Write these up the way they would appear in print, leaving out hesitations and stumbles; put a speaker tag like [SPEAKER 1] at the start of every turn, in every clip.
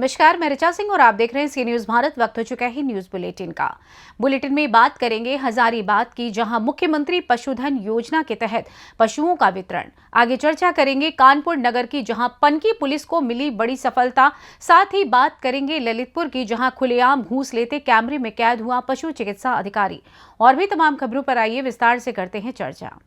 [SPEAKER 1] नमस्कार, मैं ऋचा सिंह और आप देख रहे हैं सी न्यूज भारत। वक्त हो चुका है न्यूज बुलेटिन का। बुलेटिन में बात करेंगे हजारीबाग की, जहां मुख्यमंत्री पशुधन योजना के तहत पशुओं का वितरण। आगे चर्चा करेंगे कानपुर नगर की, जहां पनकी पुलिस को मिली बड़ी सफलता। साथ ही बात करेंगे ललितपुर की, जहां खुलेआम घूस लेते कैमरे में कैद हुआ पशु चिकित्सा अधिकारी। और भी तमाम खबरों पर आइए विस्तार से करते हैं चर्चा।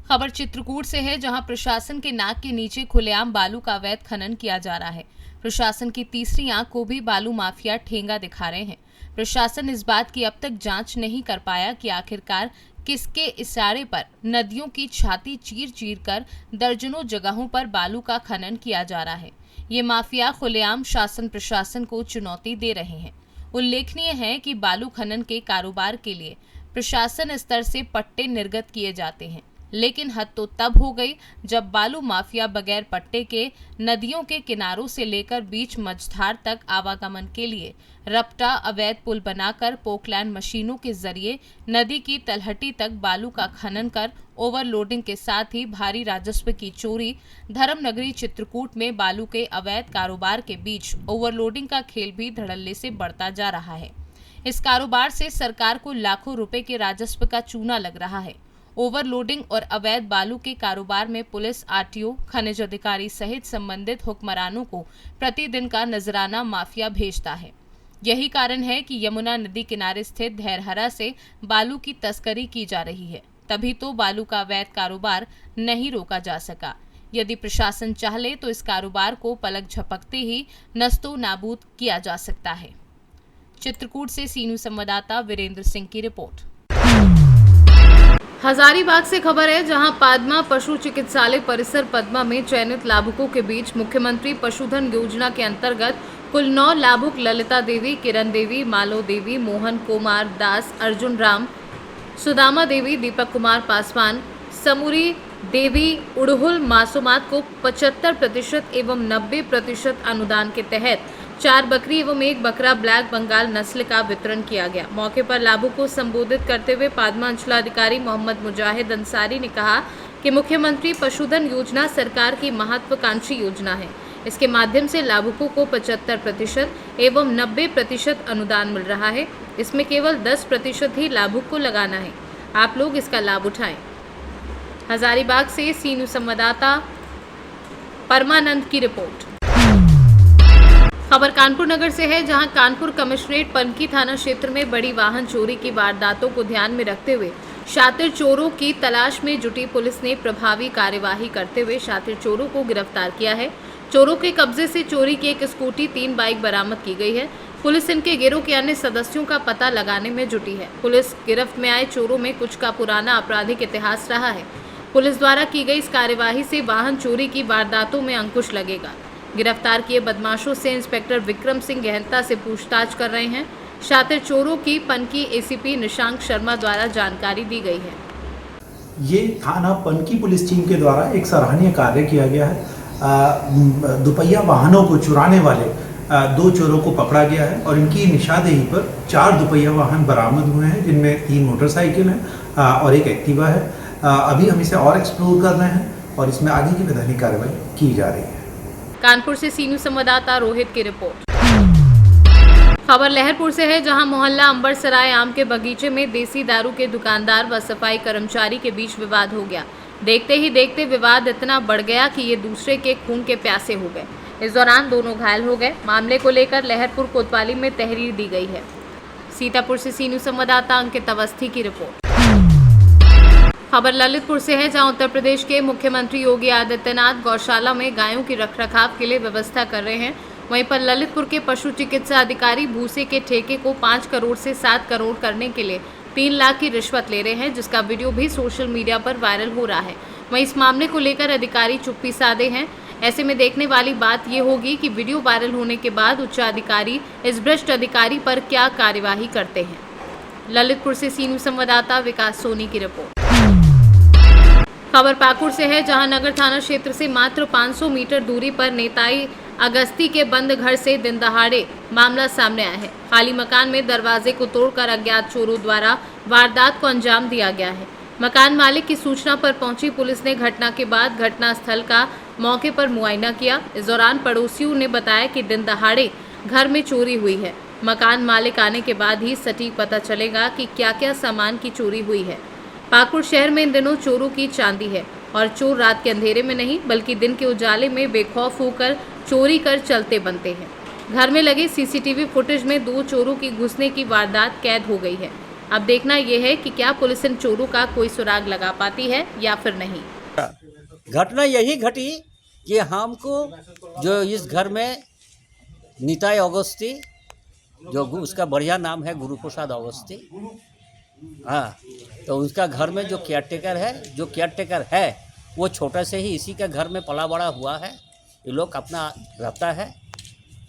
[SPEAKER 2] खबर चित्रकूट से है, जहां प्रशासन के नाक के नीचे खुलेआम बालू का अवैध खनन किया जा रहा है। प्रशासन की तीसरी आंख को भी बालू माफिया ठेंगा दिखा रहे हैं। प्रशासन इस बात की अब तक जांच नहीं कर पाया कि आखिरकार किसके इशारे पर नदियों की छाती चीर चीर कर दर्जनों जगहों पर बालू का खनन किया जा रहा है। ये माफिया खुलेआम शासन प्रशासन को चुनौती दे रहे हैं। उल्लेखनीय है कि बालू खनन के कारोबार के लिए प्रशासन स्तर से पट्टे निर्गत किए जाते हैं, लेकिन हद तो तब हो गई जब बालू माफिया बगैर पट्टे के नदियों के किनारों से लेकर बीच मझधार तक आवागमन के लिए रपटा अवैध पुल बनाकर पोकलैंड मशीनों के जरिए नदी की तलहटी तक बालू का खनन कर ओवरलोडिंग के साथ ही भारी राजस्व की चोरी। धर्मनगरी चित्रकूट में बालू के अवैध कारोबार के बीच ओवरलोडिंग का खेल भी धड़ल्ले से बढ़ता जा रहा है। इस कारोबार से सरकार को लाखों रुपए के राजस्व का चूना लग रहा है। ओवरलोडिंग और अवैध बालू के कारोबार में पुलिस, आरटीओ, खनिज अधिकारी सहित संबंधित हुक्मरानों को प्रतिदिन का नजराना माफिया भेजता है। यही कारण है कि यमुना नदी किनारे स्थित धैरहरा से बालू की तस्करी की जा रही है। तभी तो बालू का अवैध कारोबार नहीं रोका जा सका। यदि प्रशासन चाहे तो इस कारोबार को पलक झपकते ही नस्तो नाबूद किया जा सकता है। चित्रकूट से सी न्यूज संवाददाता वीरेंद्र सिंह की रिपोर्ट। हजारीबाग से खबर है, जहां पादमा पशु चिकित्सालय परिसर पद्मा में चयनित लाभुकों के बीच मुख्यमंत्री पशुधन योजना के अंतर्गत कुल 9 लाभुक ललिता देवी, किरण देवी, मालो देवी, मोहन कुमार दास, अर्जुन राम, सुदामा देवी, दीपक कुमार पासवान, समूरी देवी, उड़हुल मासूमात को 75% एवं 90% अनुदान के तहत 4 बकरी एवं 1 बकरा ब्लैक बंगाल नस्ल का वितरण किया गया। मौके पर लाभुक को संबोधित करते हुए पादमा अंचलाधिकारी मोहम्मद मुजाहिद अंसारी ने कहा कि मुख्यमंत्री पशुधन योजना सरकार की महत्वाकांक्षी योजना है। इसके माध्यम से लाभुकों को 75% एवं 90% अनुदान मिल रहा है। इसमें केवल 10% ही लाभुक को लगाना है। आप लोग इसका लाभ उठाएं। हजारीबाग से सी न्यूज संवाददाता परमानंद की रिपोर्ट। खबर कानपुर नगर से है, जहां कानपुर कमिश्नरेट पनकी थाना क्षेत्र में बड़ी वाहन चोरी की वारदातों को ध्यान में रखते हुए शातिर चोरों की तलाश में जुटी पुलिस ने प्रभावी कार्यवाही करते हुए शातिर चोरों को गिरफ्तार किया है। चोरों के कब्जे से चोरी की 1 स्कूटी, 3 बाइक बरामद की गई है। पुलिस इनके गिरोह के अन्य सदस्यों का पता लगाने में जुटी है। पुलिस गिरफ्त में आए चोरों में कुछ का पुराना आपराधिक इतिहास रहा है। पुलिस द्वारा की गई इस कार्यवाही से वाहन चोरी की वारदातों में अंकुश लगेगा। गिरफ्तार किए बदमाशों से इंस्पेक्टर विक्रम सिंह गहनता से पूछताछ कर रहे हैं। शातिर चोरों की पनकी एसीपी निशांक शर्मा द्वारा जानकारी दी गई है।
[SPEAKER 3] ये थाना पनकी पुलिस टीम के द्वारा एक सराहनीय कार्य किया गया है। दुपहिया वाहनों को चुराने वाले 2 चोरों को पकड़ा गया है और इनकी निशानदेही पर 4 दुपहिया वाहन बरामद हुए हैं, जिनमें 3 मोटरसाइकिल हैं और 1 एक्टिवा है। अभी हम इसे और एक्सप्लोर कर रहे हैं और इसमें आगे की वैधानिक कार्रवाई की जा रही है।
[SPEAKER 2] कानपुर से सी न्यूज संवाददाता रोहित की रिपोर्ट। खबर लहरपुर से है, जहां मोहल्ला अंबरसराय आम के बगीचे में देसी दारू के दुकानदार व सफाई कर्मचारी के बीच विवाद हो गया। देखते ही देखते विवाद इतना बढ़ गया कि ये दूसरे के खून के प्यासे हो गए। इस दौरान दोनों घायल हो गए। मामले को लेकर लहरपुर कोतवाली में तहरीर दी गई है। सीतापुर से सी न्यूज संवाददाता अंकित अवस्थी की रिपोर्ट। खबर ललितपुर से है, जहां उत्तर प्रदेश के मुख्यमंत्री योगी आदित्यनाथ गौशाला में गायों की रखरखाव के लिए व्यवस्था कर रहे हैं। वहीं पर ललितपुर के पशु चिकित्सा अधिकारी भूसे के ठेके को 5 करोड़ से 7 करोड़ करने के लिए 3 लाख की रिश्वत ले रहे हैं, जिसका वीडियो भी सोशल मीडिया पर वायरल हो रहा है। वहीं इस मामले को लेकर अधिकारी चुप्पी साधे हैं। ऐसे में देखने वाली बात ये होगी कि वीडियो वायरल होने के बाद उच्चाधिकारी इस भ्रष्ट अधिकारी पर क्या कार्यवाही करते हैं। ललितपुर से सी न्यूज संवाददाता विकास सोनी की रिपोर्ट। खबर पाकुड़ से है, जहां नगर थाना क्षेत्र से मात्र 500 मीटर दूरी पर नेताई अगस्ती के बंद घर से दिन दहाड़े मामला सामने आया है। खाली मकान में दरवाजे को तोड़कर अज्ञात चोरों द्वारा वारदात को अंजाम दिया गया है। मकान मालिक की सूचना पर पहुंची पुलिस ने घटना के बाद घटनास्थल का मौके पर मुआयना किया। इस दौरान पड़ोसियों ने बताया कि दिन दहाड़े घर में चोरी हुई है। मकान मालिक आने के बाद ही सटीक पता चलेगा कि क्या क्या सामान की चोरी हुई है। पाकुड़ शहर में इन दिनों चोरों की चांदी है और चोर रात के अंधेरे में नहीं बल्कि दिन के उजाले में बेखौफ होकर चोरी कर चलते बनते हैं। घर में लगे सीसीटीवी फुटेज में 2 चोरों की घुसने की वारदात कैद हो गई है। अब देखना यह है कि क्या पुलिस इन चोरों का कोई सुराग लगा पाती है या फिर नहीं।
[SPEAKER 4] घटना यही घटी कि हमको जो इस घर में निताई अवस्थी, जो उसका बढ़िया नाम है गुरु प्रसाद अवस्थी, हाँ, तो उसका घर में जो केयरटेकर है वो छोटा से ही इसी के घर में पला बड़ा हुआ है। ये लोग अपना रहता है।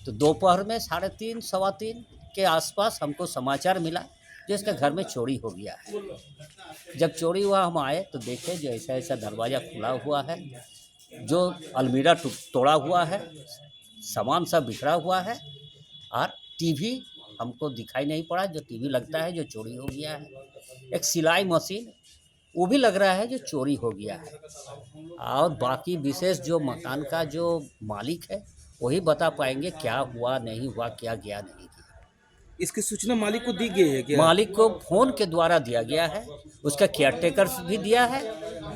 [SPEAKER 4] तो दोपहर में 3:30 सवा 3 के आसपास हमको समाचार मिला कि इसके घर में चोरी हो गया है। जब चोरी हुआ हम आए तो देखे जो ऐसा ऐसा दरवाज़ा खुला हुआ है, जो अलमीरा तोड़ा हुआ है, सामान सब बिखरा हुआ है और टीवी हमको दिखाई नहीं पड़ा, जो टीवी लगता है जो चोरी हो गया है। एक सिलाई मशीन वो भी लग रहा है जो चोरी हो गया है। और बाकी विशेष जो मकान का जो मालिक है वही बता पाएंगे क्या हुआ नहीं हुआ, क्या गया नहीं गया।
[SPEAKER 5] इसकी सूचना मालिक को दी गई है क्या?
[SPEAKER 4] मालिक को फ़ोन के द्वारा दिया गया है, उसका केयरटेकर भी दिया है,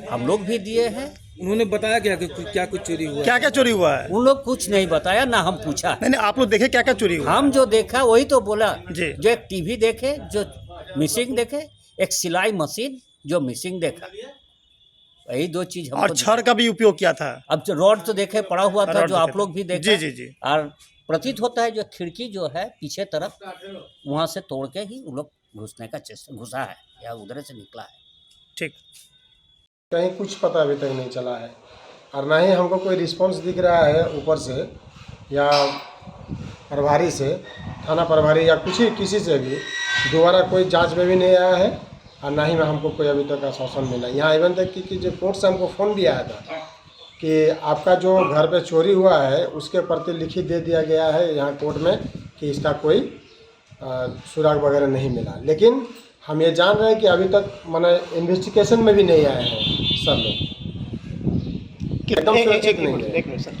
[SPEAKER 4] हम लोग भी दिए हैं।
[SPEAKER 5] उन्होंने बताया क्या कि क्या कुछ चोरी हुआ?
[SPEAKER 6] क्या क्या चोरी हुआ है?
[SPEAKER 4] उन लोग कुछ नहीं बताया, ना हम पूछा।
[SPEAKER 6] नहीं आप लोग देखे क्या क्या चोरी हुआ?
[SPEAKER 4] हम जो देखा वही तो बोला
[SPEAKER 6] जी।
[SPEAKER 4] जो एक टीवी देखे जो मिसिंग देखे, एक सिलाई मशीन जो मिसिंग देखा, यही 2 चीज हमको।
[SPEAKER 6] और छड़ का भी उपयोग किया था?
[SPEAKER 4] अब जो रॉड तो देखे पड़ा हुआ था,
[SPEAKER 6] रॉड
[SPEAKER 4] जो आप लोग भी देखे।
[SPEAKER 6] जी जी जी।
[SPEAKER 4] और प्रतीत होता है जो खिड़की जो है पीछे तरफ वहाँ से तोड़ के ही वो लोग घुसने का चेष्टा घुसा है या उधर से निकला है।
[SPEAKER 6] ठीक।
[SPEAKER 7] कहीं कुछ पता अभी तक नहीं चला है और ना ही हमको कोई रिस्पांस दिख रहा है ऊपर से या प्रभारी से, थाना प्रभारी या कुछ ही किसी से भी दोबारा कोई जांच में भी नहीं आया है और ना ही में हमको कोई अभी तक आश्वासन मिला। यहाँ इवन तक कि जो कोर्ट से हमको फ़ोन भी आया था कि आपका जो घर पे चोरी हुआ है उसके प्रति लिखित दे दिया गया है यहाँ कोर्ट में कि इसका कोई सुराग वगैरह नहीं मिला। लेकिन हम ये जान रहे हैं कि अभी तक माने इन्वेस्टिगेशन में भी नहीं आए हैं सब लोग। एकदम सुरक्षित नहीं है।
[SPEAKER 6] एक मिनट सर,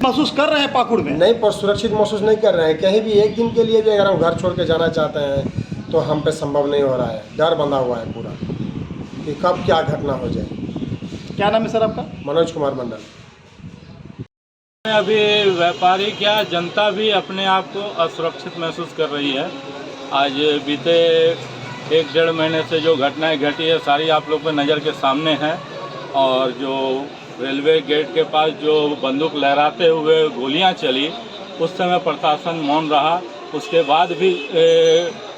[SPEAKER 6] महसूस कर रहे हैं पाकुड़ में?
[SPEAKER 7] नहीं, पर सुरक्षित महसूस नहीं कर रहे हैं। कहीं भी एक दिन के लिए भी अगर हम घर छोड़ के जाना चाहते हैं तो हम पे संभव नहीं हो रहा है। डर बंधा हुआ है पूरा कि कब क्या घटना हो जाए।
[SPEAKER 6] क्या नाम है सर आपका?
[SPEAKER 7] मनोज कुमार मंडल।
[SPEAKER 8] अभी व्यापारी क्या जनता भी अपने आप को असुरक्षित महसूस कर रही है। आज बीते 1-1.5 महीने से जो घटनाएं घटी है सारी आप लोग के नज़र के सामने हैं। और जो रेलवे गेट के पास जो बंदूक लहराते हुए गोलियां चली उस समय प्रशासन मौन रहा। उसके बाद भी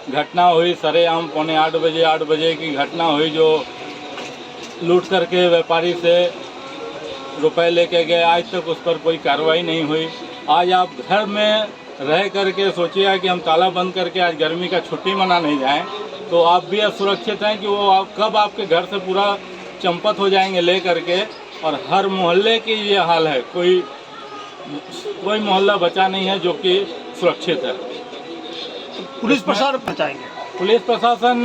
[SPEAKER 8] घटना हुई, सरेआम 7:45 8 बजे की घटना हुई जो लूट करके व्यापारी से रुपए लेके गए। आज तक उस पर कोई कार्रवाई नहीं हुई। आज आप घर में रह करके सोचिए कि हम ताला बंद करके आज गर्मी का छुट्टी मनाने जाएं तो आप भी असुरक्षित हैं कि वो कब आपके घर से पूरा चंपत हो जाएंगे ले करके। और हर मोहल्ले की ये हाल है, कोई मोहल्ला बचा नहीं है जो कि सुरक्षित है।
[SPEAKER 6] पुलिस प्रशासन बचाएंगे?
[SPEAKER 8] पुलिस प्रशासन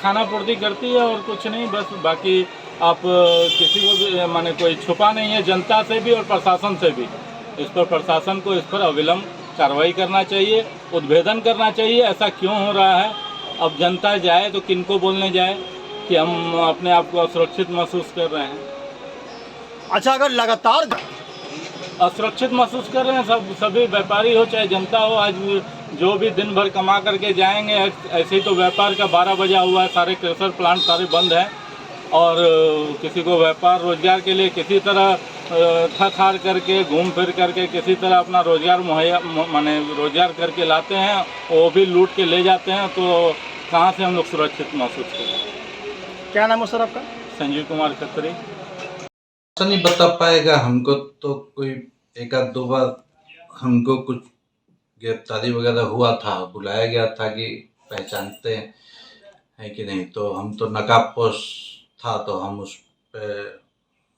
[SPEAKER 8] खाना पूर्ति करती है और कुछ नहीं, बस बाकी आप किसी को भी माने कोई छुपा नहीं है, जनता से भी और प्रशासन से भी। इस पर प्रशासन को इस पर अविलंब कार्रवाई करना चाहिए, उद्भेदन करना चाहिए। ऐसा क्यों हो रहा है? अब जनता जाए तो किनको बोलने जाए कि हम अपने आप को असुरक्षित महसूस कर रहे हैं।
[SPEAKER 6] अच्छा, अगर लगातार
[SPEAKER 8] असुरक्षित महसूस कर रहे हैं सभी व्यापारी हो चाहे जनता हो। आज जो भी दिन भर कमा करके जाएंगे, ऐसे ही तो व्यापार का 12 बजा हुआ है, सारे क्रशर प्लांट सारे बंद हैं और किसी को व्यापार रोजगार के लिए किसी तरह थक हार करके घूम फिर करके किसी तरह अपना रोजगार मुहैया माने रोजगार करके लाते हैं, वो भी लूट के ले जाते हैं। तो कहाँ से हम लोग सुरक्षित महसूस करें?
[SPEAKER 6] क्या नाम है सर आपका?
[SPEAKER 8] संजीव कुमार खत्री।
[SPEAKER 9] नहीं बता पाएगा हमको तो। कोई 1-2 बार हमको कुछ गिरफ्तारी वगैरह हुआ था, बुलाया गया था कि पहचानते हैं कि नहीं, तो हम तो नकाबपोश था तो हम उस पे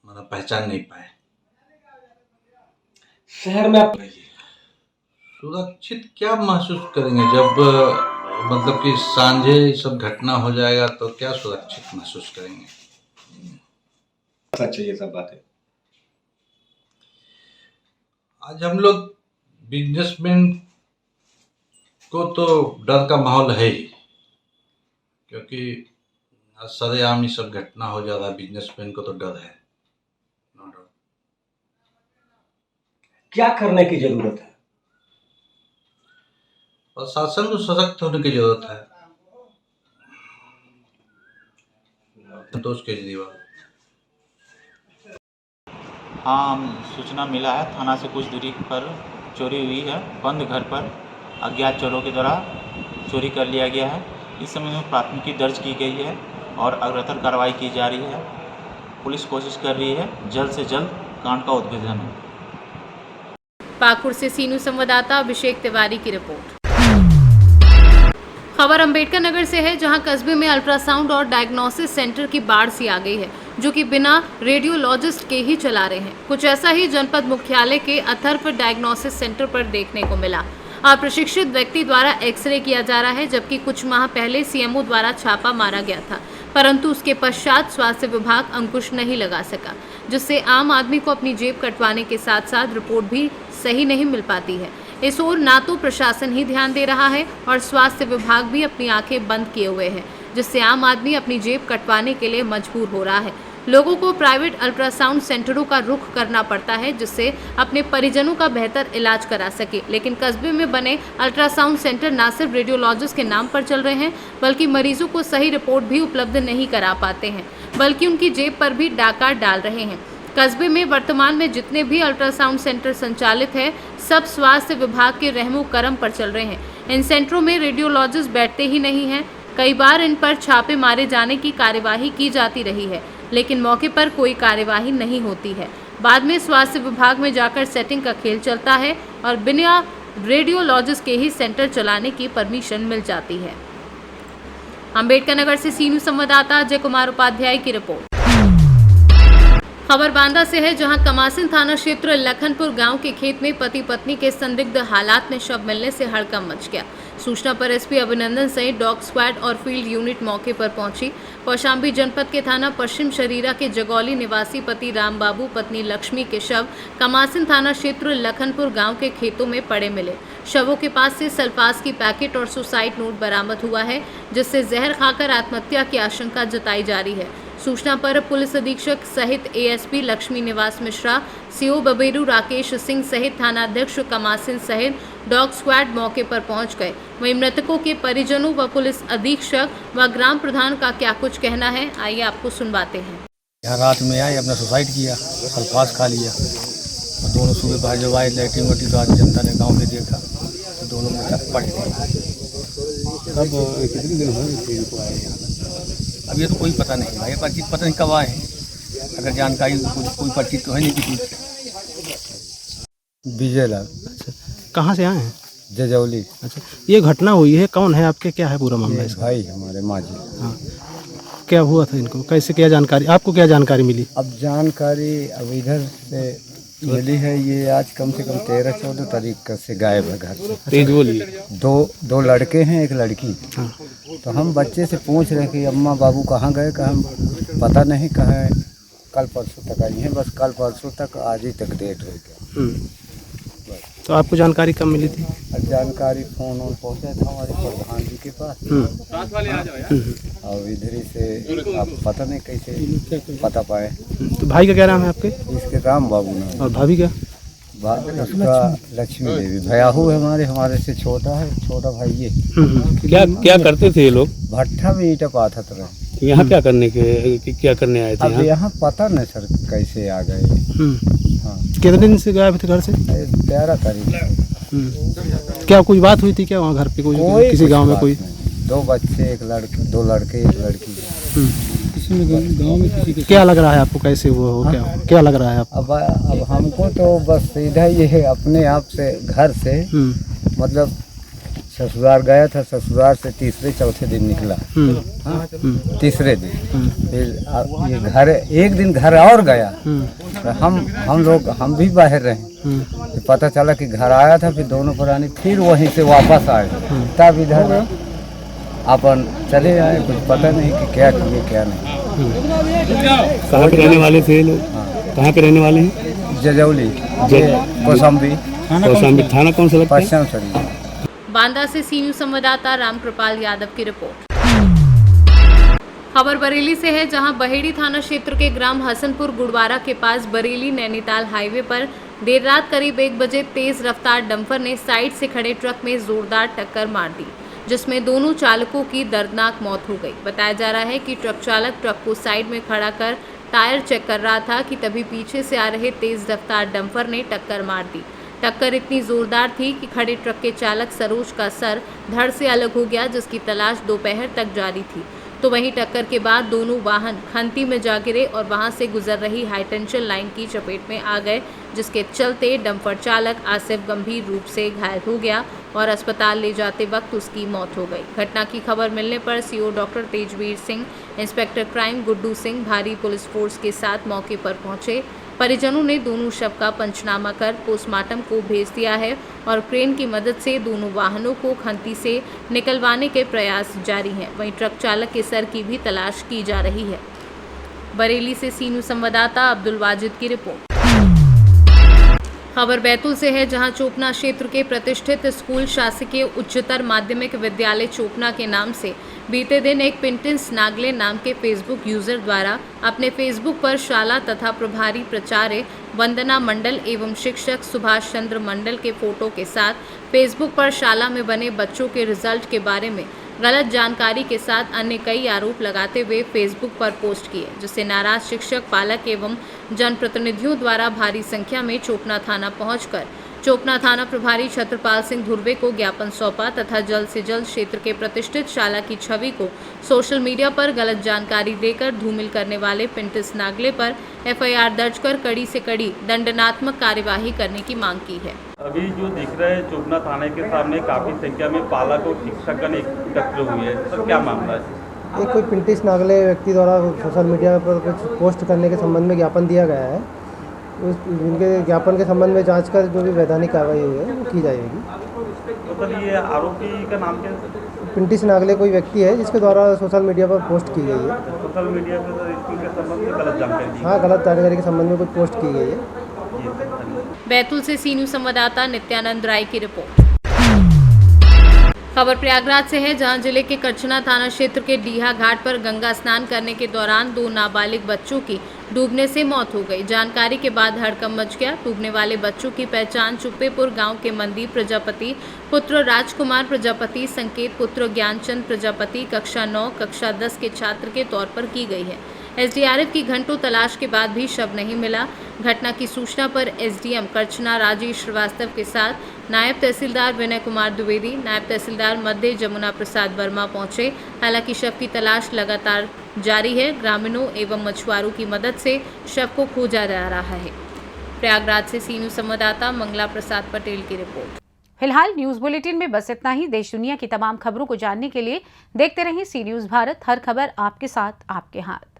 [SPEAKER 9] मतलब पहचान नहीं पाए।
[SPEAKER 5] शहर में आप
[SPEAKER 9] सुरक्षित क्या महसूस करेंगे जब मतलब कि सांझे सब घटना हो जाएगा तो क्या सुरक्षित महसूस करेंगे?
[SPEAKER 5] सच है ये सब बातें।
[SPEAKER 9] आज हम लोग बिजनेसमैन उसको तो डर का माहौल है ही, क्योंकि सरेआम ये सब घटना हो जा रहा है। बिजनेसमैन को तो डर है, नो डाउट।
[SPEAKER 6] क्या करने की जरूरत है?
[SPEAKER 9] प्रशासन को सशक्त होने की जरूरत है। संतोष केजरीवाल।
[SPEAKER 10] हाँ, सूचना मिला है, थाना से कुछ दूरी पर चोरी हुई है। बंद घर पर अज्ञात चोरों के द्वारा चोरी कर लिया गया है। इस समय में प्राथमिकी दर्ज की गई है और अग्रतर कार्रवाई की जा रही है। पुलिस कोशिश कर रही है जल्द से जल्द कांड का उद्भेदन हो।
[SPEAKER 2] पाकुड़ से सीनू संवाददाता अभिषेक तिवारी की रिपोर्ट। खबर अंबेडकर नगर से है, जहां कस्बे में अल्ट्रासाउंड और डायग्नोसिस सेंटर की बाढ़ सी आ गई है, जो कि बिना रेडियोलॉजिस्ट के ही चला रहे हैं। कुछ ऐसा ही जनपद मुख्यालय के अथर्व डायग्नोसिस सेंटर पर देखने को मिला। अप्रशिक्षित व्यक्ति द्वारा एक्सरे किया जा रहा है, जबकि कुछ माह पहले सीएमओ द्वारा छापा मारा गया था, परंतु उसके पश्चात स्वास्थ्य विभाग अंकुश नहीं लगा सका, जिससे आम आदमी को अपनी जेब कटवाने के साथ साथ रिपोर्ट भी सही नहीं मिल पाती है। इस ओर ना तो प्रशासन ही ध्यान दे रहा है और स्वास्थ्य विभाग भी अपनी आंखें बंद किए हुए है, जिससे आम आदमी अपनी जेब कटवाने के लिए मजबूर हो रहा है। लोगों को प्राइवेट अल्ट्रासाउंड सेंटरों का रुख करना पड़ता है, जिससे अपने परिजनों का बेहतर इलाज करा सके। लेकिन कस्बे में बने अल्ट्रासाउंड सेंटर न सिर्फ रेडियोलॉजिस्ट के नाम पर चल रहे हैं, बल्कि मरीजों को सही रिपोर्ट भी उपलब्ध नहीं करा पाते हैं, बल्कि उनकी जेब पर भी डाका डाल रहे हैं। कस्बे में वर्तमान में जितने भी अल्ट्रासाउंड सेंटर संचालित है, सब स्वास्थ्य विभाग के रहमो करम पर चल रहे हैं। इन सेंटरों में रेडियोलॉजिस्ट बैठते ही नहीं हैं। कई बार इन पर छापे मारे जाने की कार्यवाही की जाती रही है, लेकिन मौके पर कोई कार्यवाही नहीं होती है। बाद में स्वास्थ्य विभाग में जाकर सेटिंग का खेल चलता है और बिना रेडियोलॉजिस्ट के ही सेंटर चलाने की परमिशन मिल जाती है। अंबेडकर नगर से सीनू संवाददाता अजय कुमार उपाध्याय की रिपोर्ट। खबर बांदा से है, जहां कमासिन थाना क्षेत्र लखनपुर गांव के खेत में पति पत्नी के संदिग्ध हालात में शव मिलने से हड़कंप मच गया। सूचना पर एसपी अभिनंदन सहित डॉग स्क्वाड और फील्ड यूनिट मौके पर पहुंची। कौशाम्बी जनपद के थाना पश्चिम शरीरा के जगौली निवासी पति रामबाबू पत्नी लक्ष्मी के शव कमासिन थाना क्षेत्र लखनपुर गांव के खेतों में पड़े मिले। शवों के पास से सल्फास की पैकेट और सुसाइड नोट बरामद हुआ है, जिससे जहर खाकर आत्महत्या की आशंका जताई जा रही है। सूचना पर पुलिस अधीक्षक सहित एएसपी लक्ष्मी निवास मिश्रा, सीओ बबेरू राकेश सिंह सहित थानाध्यक्ष कमासिन सहित डॉग स्क्वाड मौके पर पहुंच गए। वहीं मृतकों के परिजनों व पुलिस अधीक्षक व ग्राम प्रधान का क्या कुछ कहना है, आइए आपको सुनवाते हैं।
[SPEAKER 11] यहाँ रात में आए, अपना सुसाइड किया, सल्फास खा लिया। दोनों सुबह बाहर जब आए लैट्रिन वैट्रिन, तो आज जनता ने गाँव में देखा तो दोनों में पड़ गए। अब कितने दिन हुए अब ये तो कोई पता नहीं भाई, पर्ची पता नहीं कब आए हैं। अगर जानकारी कोई पर्ची तो है नहीं किसी।
[SPEAKER 12] विजय लाल।
[SPEAKER 6] अच्छा, कहाँ से आए हैं?
[SPEAKER 12] जजौली।
[SPEAKER 6] अच्छा, ये घटना हुई है, कौन है आपके, क्या है पूरा मामला इसका?
[SPEAKER 12] भाई हमारे माजी।
[SPEAKER 6] हाँ, क्या हुआ था इनको, कैसे, क्या जानकारी आपको, क्या जानकारी मिली?
[SPEAKER 12] अब जानकारी अब इधर से मिली है, ये आज कम से कम 13-14 तारीख से गायब है घर से।
[SPEAKER 6] तेज बोली।
[SPEAKER 12] दो लड़के हैं, एक लड़की।
[SPEAKER 6] हाँ।
[SPEAKER 12] तो हम बच्चे से पूछ रहे कि अम्मा बाबू कहाँ गए, कहाँ पता नहीं कहाँ है। कल परसों तक आई हैं, बस कल परसों तक, आज ही तक डेट हो गया।
[SPEAKER 6] तो आपको जानकारी कब मिली थी?
[SPEAKER 12] जानकारी फोन पहुँचा था हमारे प्रधान जी के पास, और इधर ही से आप पता नहीं कैसे पता पाए।
[SPEAKER 6] तो भाई का क्या नाम है आपके?
[SPEAKER 12] इसके राम बाबू नाम।
[SPEAKER 6] और भाभी का?
[SPEAKER 12] उसका लक्ष्मी देवी। भयाहू है हमारे से छोटा है, छोटा भाई ये।
[SPEAKER 6] क्या करते थे ये लोग?
[SPEAKER 12] भट्ठा में ईंटा पाथत रहे।
[SPEAKER 6] यहाँ क्या करने आए थे?
[SPEAKER 12] अब यहाँ पता नहीं सर कैसे आ गए। हाँ।
[SPEAKER 6] कितने दिन से गायब थे घर से?
[SPEAKER 12] 13 तारीख।
[SPEAKER 6] क्या कुछ बात हुई थी क्या वहाँ घर पे? कोई किसी गांव में कोई?
[SPEAKER 12] 2 बच्चे, 1 लड़के, 2 लड़के, 1 लड़की।
[SPEAKER 6] गांव में किसी के क्या लग रहा है आपको, कैसे वो हो? क्या लग रहा है आपको?
[SPEAKER 12] अब हमको तो बस सीधा ये है, अपने आप से घर से मतलब ससुराल गया था, ससुराल से तीसरे-चौथे दिन निकला। तीसरे दिन फिर ये घर, एक दिन घर और गया। तो हम भी बाहर रहे। तो पता चला कि घर आया था, फिर दोनों प्राणी फिर वहीं से वापस आए। तब इधर अपन चले आए, कुछ पता नहीं कि क्या किए क्या नहीं।
[SPEAKER 6] कहाँ के रहने वाले थे लोग? कहाँ के रहने वाले हैं?
[SPEAKER 12] जजौली, कौशाम्बी।
[SPEAKER 6] थाना कौन सा लगता है?
[SPEAKER 12] पश्चिम शरीर।
[SPEAKER 2] बांदा से सी न्यूज संवाददाता रामकृपाल यादव की रिपोर्ट। खबर बरेली से है, जहां बहेड़ी थाना क्षेत्र के ग्राम हसनपुर गुड़वारा के पास बरेली नैनीताल हाईवे पर देर रात करीब 1 बजे तेज रफ्तार डंपर ने साइड से खड़े ट्रक में जोरदार टक्कर मार दी, जिसमें दोनों चालकों की दर्दनाक मौत हो गई। बताया जा रहा है कि ट्रक चालक ट्रक को साइड में खड़ा कर टायर चेक कर रहा था कि तभी पीछे से आ रहे तेज रफ्तार डंपर ने टक्कर मार दी। टक्कर इतनी जोरदार थी कि खड़े ट्रक के चालक सरोज का सर धड़ से अलग हो गया, जिसकी तलाश दोपहर तक जारी थी। तो वहीं टक्कर के बाद दोनों वाहन खंती में जा गिरे और वहां से गुजर रही हाईटेंशन लाइन की चपेट में आ गए, जिसके चलते डंपर चालक आसिफ गंभीर रूप से घायल हो गया और अस्पताल ले जाते वक्त उसकी मौत हो गई। घटना की खबर मिलने पर CO doctor Tejveer Singh, inspector crime Guddu Singh भारी पुलिस फोर्स के साथ मौके पर पहुंचे। परिजनों ने दोनों शव का पंचनामा कर पोस्टमार्टम को भेज दिया है और क्रेन की मदद से दोनों वाहनों को खंती से निकलवाने के प्रयास जारी हैं। वहीं ट्रक चालक के सर की भी तलाश की जा रही है। बरेली से सी न्यूज संवाददाता अब्दुल वाजिद की रिपोर्ट। खबर बैतूल से है, जहां चोपना क्षेत्र के प्रतिष्ठित स्कूल शासकीय उच्चतर माध्यमिक विद्यालय चोपना के नाम से बीते दिन एक पिंटिस नागले नाम के फेसबुक यूजर द्वारा अपने फेसबुक पर शाला तथा प्रभारी प्राचार्य वंदना मंडल एवं शिक्षक सुभाष चंद्र मंडल के फोटो के साथ फेसबुक पर शाला में बने बच्चों के रिजल्ट के बारे में गलत जानकारी के साथ अन्य कई आरोप लगाते हुए फेसबुक पर पोस्ट किए, जिससे नाराज शिक्षक, पालक एवं जनप्रतिनिधियों द्वारा भारी संख्या में चोपना थाना पहुंचकर चोपना थाना प्रभारी छत्रपाल सिंह धुर्वे को ज्ञापन सौंपा तथा जल्द से जल्द क्षेत्र के प्रतिष्ठित शाला की छवि को सोशल मीडिया पर गलत जानकारी देकर धूमिल करने वाले पिंटिस नागले पर एफआईआर दर्ज कर कड़ी से कड़ी दंडनात्मक कार्यवाही करने की मांग की है।
[SPEAKER 8] अभी जो दिख रहा है, चोपना थाने के सामने काफी संख्या में पालक और शिक्षकगण एकत्र हुए हैं, सर क्या मामला है?
[SPEAKER 13] ये कोई पिंटिस नागले व्यक्ति द्वारा सोशल मीडिया पर कुछ पोस्ट करने के संबंध में ज्ञापन दिया गया है। उनके ज्ञापन के संबंध में जांच कर जो भी वैधानिक कार्रवाई हुई है वो की जाएगी।
[SPEAKER 8] तो सर ये आरोपी का नाम क्या है?
[SPEAKER 13] पिंटिस नागले कोई व्यक्ति है जिसके द्वारा सोशल मीडिया पर पोस्ट की गई है।
[SPEAKER 8] सोशल मीडिया पर सर स्कूल के संबंध में गलत जानकारी?
[SPEAKER 13] हाँ, गलत जानकारी के संबंध में कुछ पोस्ट की गई है।
[SPEAKER 2] बैतूल से सी न्यूज संवाददाता नित्यानंद राय की रिपोर्ट। खबर प्रयागराज से है, जहां जिले के कचना थाना क्षेत्र के डीहा घाट पर गंगा स्नान करने के दौरान 2 नाबालिग बच्चों की डूबने से मौत हो गई। जानकारी के बाद हड़कंप मच गया। डूबने वाले बच्चों की पहचान चुप्पेपुर गांव के मंदी प्रजापति पुत्र राजकुमार प्रजापति, संकेत पुत्र ज्ञानचंद प्रजापति कक्षा 9 कक्षा 10 के छात्र के तौर पर की गई है। एसडीआरएफ की घंटों तलाश के बाद भी शव नहीं मिला। घटना की सूचना पर एसडीएम कचना राजेश श्रीवास्तव के साथ नायब तहसीलदार विनय कुमार द्विवेदी, नायब तहसीलदार मध्य जमुना प्रसाद वर्मा पहुंचे। हालांकि शव की तलाश लगातार जारी है। ग्रामीणों एवं मछुआरों की मदद से शव को खोजा जा रहा है। प्रयागराज से सी न्यूज संवाददाता मंगला प्रसाद पटेल की रिपोर्ट।
[SPEAKER 1] फिलहाल न्यूज बुलेटिन में बस इतना ही। देश दुनिया की तमाम खबरों को जानने के लिए देखते रहिए सी न्यूज भारत। हर खबर आपके साथ, आपके हाथ।